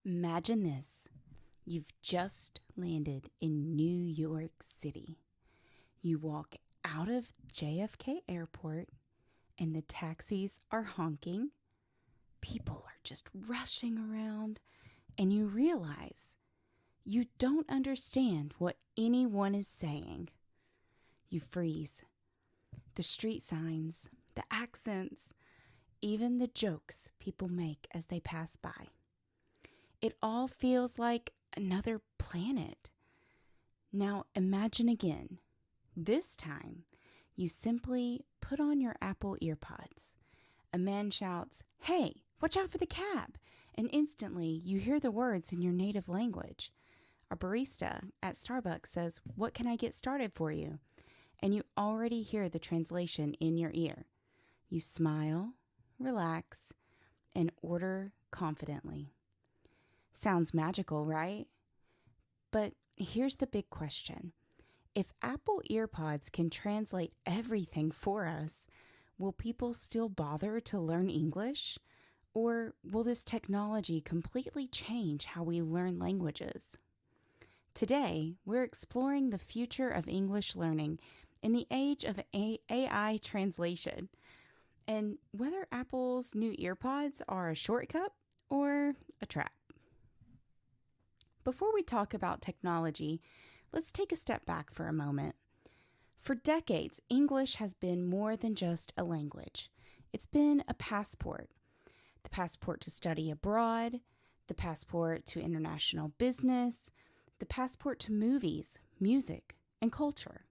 Imagine this. You've just landed in New York City. You walk out of JFK Airport and the taxis are honking. People are just rushing around, and you realize you don't understand what anyone is saying. You freeze. The street signs, the accents, even the jokes people make as they pass by. It all feels like another planet. Now imagine again. This time, you simply put on your Apple EarPods. A man shouts, "Hey, watch out for the cab!" And instantly you hear the words in your native language. A barista at Starbucks says, "What can I get started for you?" And you already hear the translation in your ear. You smile, relax, and order confidently. Sounds magical, right? But here's the big question. If Apple EarPods can translate everything for us, will people still bother to learn English? Or will this technology completely change how we learn languages? Today, we're exploring the future of English learning in the age of AI translation, and whether Apple's new EarPods are a shortcut or a trap. Before we talk about technology, let's take a step back for a moment. For decades, English has been more than just a language. It's been a passport. The passport to study abroad, the passport to international business, the passport to movies, music, and culture.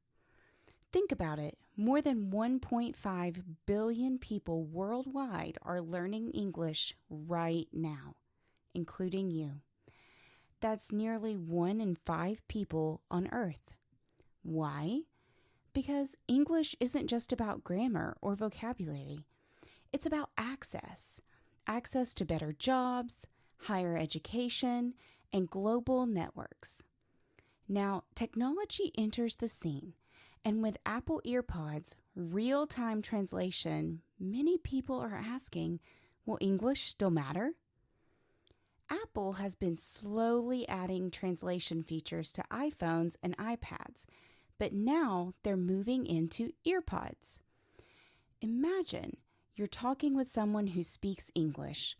Think about it. More than 1.5 billion people worldwide are learning English right now, including you. That's nearly 1 in 5 people on Earth. Why? Because English isn't just about grammar or vocabulary. It's about access. Access to better jobs, higher education, and global networks. Now, technology enters the scene, and with Apple EarPods, real-time translation, many people are asking, will English still matter? Apple has been slowly adding translation features to iPhones and iPads, but now they're moving into EarPods. Imagine you're talking with someone who speaks English.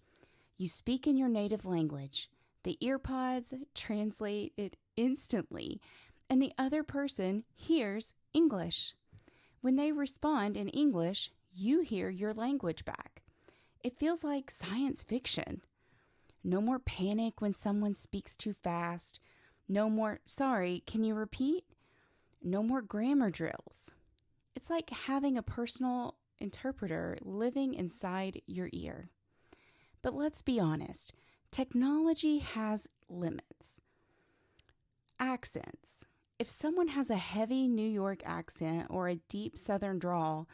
You speak in your native language. The EarPods translate it instantly, and the other person hears English. When they respond in English, you hear your language back. It feels like science fiction. No more panic when someone speaks too fast. No more, "Sorry, can you repeat?" No more grammar drills. It's like having a personal interpreter living inside your ear. But let's be honest, technology has limits. Accents. If someone has a heavy New York accent or a deep Southern drawl,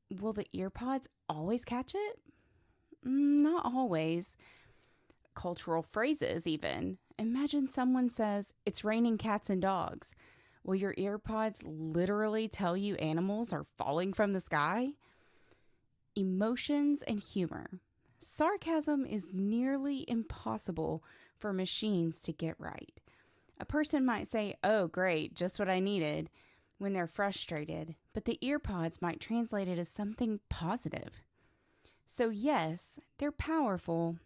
will the EarPods always catch it? Not always. Cultural phrases even. Imagine someone says, "It's raining cats and dogs." Will your EarPods literally tell you animals are falling from the sky? Emotions and humor. Sarcasm is nearly impossible for machines to get right. A person might say, "Oh, great, just what I needed," when they're frustrated, but the EarPods might translate it as something positive. So yes, they're powerful,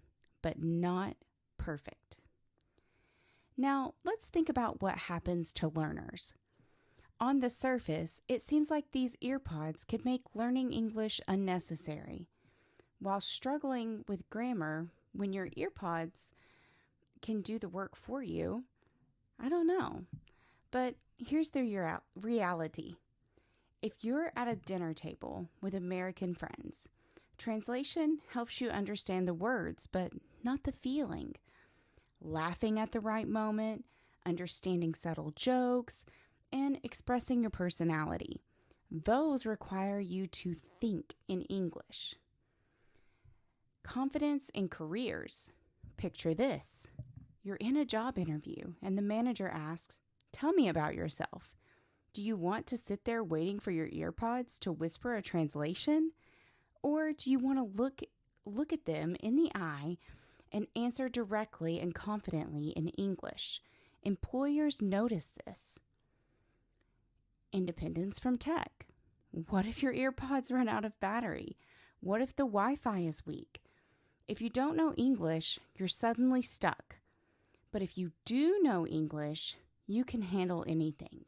but not perfect. Now, let's think about what happens to learners. On the surface, it seems like these EarPods could make learning English unnecessary. While struggling with grammar, when your EarPods can do the work for you, I don't know. But here's the reality. If you're at a dinner table with American friends, translation helps you understand the words, but not the feeling. Laughing at the right moment, understanding subtle jokes, and expressing your personality. Those require you to think in English. Confidence in careers. Picture this. You're in a job interview and the manager asks, "Tell me about yourself." Do you want to sit there waiting for your EarPods to whisper a translation? Or do you want to look at them in the eye and answer directly and confidently in English. Employers notice this. Independence from tech. What if your earpods run out of battery? What if the Wi-Fi is weak? If you don't know English, you're suddenly stuck. But if you do know English, you can handle anything.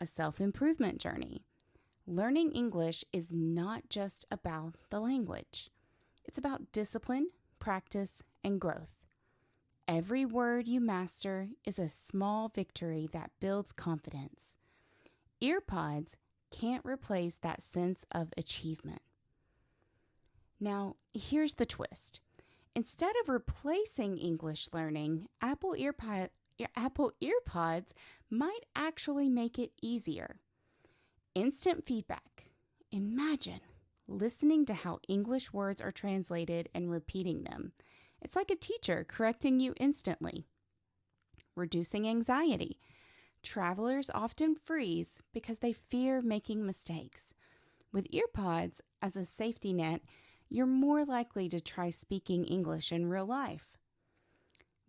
A self-improvement journey. Learning English is not just about the language. It's about discipline, practice, and growth. Every word you master is a small victory that builds confidence. EarPods can't replace that sense of achievement. Now, here's the twist. Instead of replacing English learning, Apple EarPods might actually make it easier. Instant feedback. Imagine listening to how English words are translated and repeating them. It's like a teacher correcting you instantly. Reducing anxiety. Travelers often freeze because they fear making mistakes. With EarPods as a safety net, you're more likely to try speaking English in real life.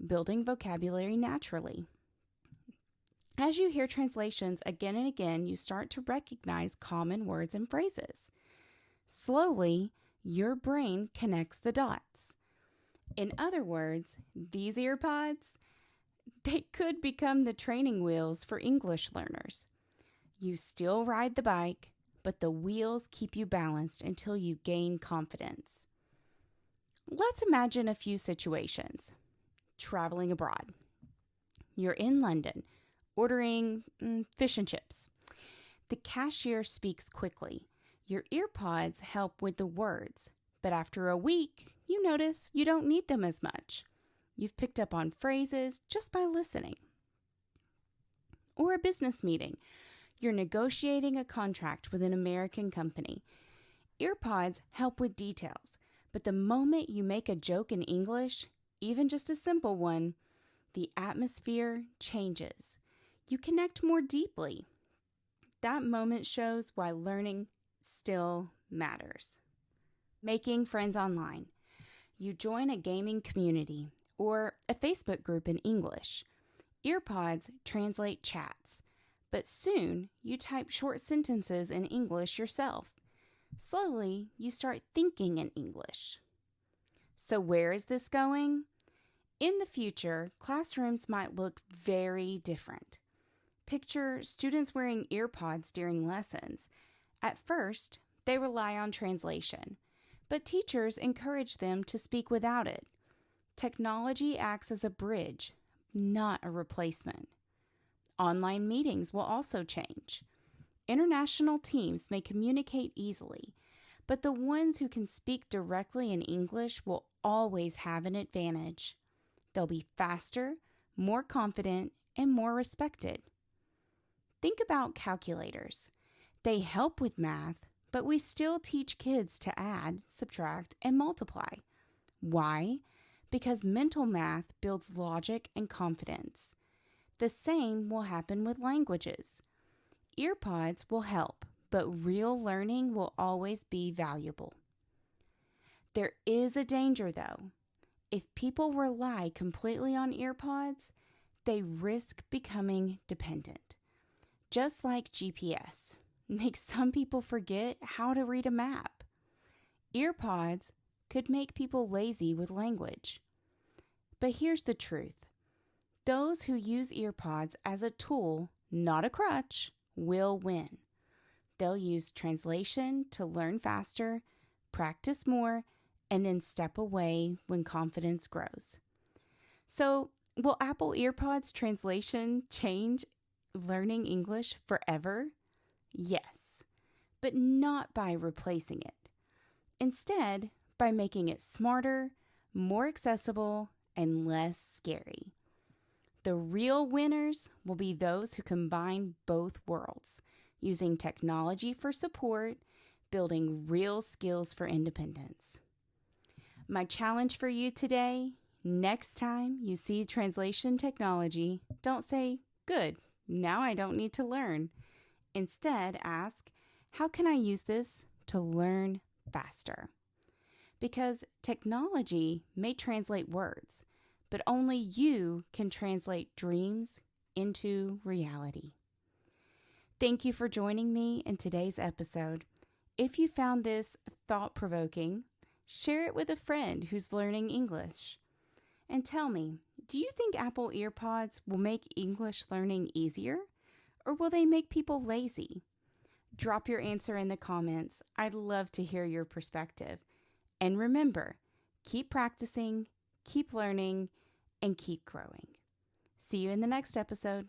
Building vocabulary naturally. As you hear translations again and again, you start to recognize common words and phrases. Slowly, your brain connects the dots. In other words, these EarPods, they could become the training wheels for English learners. You still ride the bike, but the wheels keep you balanced until you gain confidence. Let's imagine a few situations. Traveling abroad. You're in London, ordering fish and chips. The cashier speaks quickly. Your EarPods help with the words, but after a week, you notice you don't need them as much. You've picked up on phrases just by listening. Or a business meeting. You're negotiating a contract with an American company. EarPods help with details, but the moment you make a joke in English, even just a simple one, the atmosphere changes. You connect more deeply. That moment shows why learning still matters. Making friends online. You join a gaming community or a Facebook group in English. EarPods translate chats, but soon you type short sentences in English yourself. Slowly, you start thinking in English. So where is this going? In the future, classrooms might look very different. Picture students wearing EarPods during lessons. At first, they rely on translation, but teachers encourage them to speak without it. Technology acts as a bridge, not a replacement. Online meetings will also change. International teams may communicate easily, but the ones who can speak directly in English will always have an advantage. They'll be faster, more confident, and more respected. Think about calculators. They help with math, but we still teach kids to add, subtract, and multiply. Why? Because mental math builds logic and confidence. The same will happen with languages. EarPods will help, but real learning will always be valuable. There is a danger, though. If people rely completely on EarPods, they risk becoming dependent. Just like GPS makes some people forget how to read a map. EarPods could make people lazy with language. But here's the truth. Those who use EarPods as a tool, not a crutch, will win. They'll use translation to learn faster, practice more, and then step away when confidence grows. So, will Apple EarPods translation change learning English forever? Yes, but not by replacing it. Instead, by making it smarter, more accessible, and less scary. The real winners will be those who combine both worlds, using technology for support, building real skills for independence. My challenge for you today, next time you see translation technology, don't say, "Good, now I don't need to learn." Instead, ask, "How can I use this to learn faster?" because technology may translate words, but only you can translate dreams into reality. Thank you for joining me in today's episode. If you found this thought-provoking, share it with a friend who's learning English. And tell me, do you think Apple EarPods will make English learning easier, or will they make people lazy? Drop your answer in the comments. I'd love to hear your perspective. And remember, keep practicing, keep learning, and keep growing. See you in the next episode.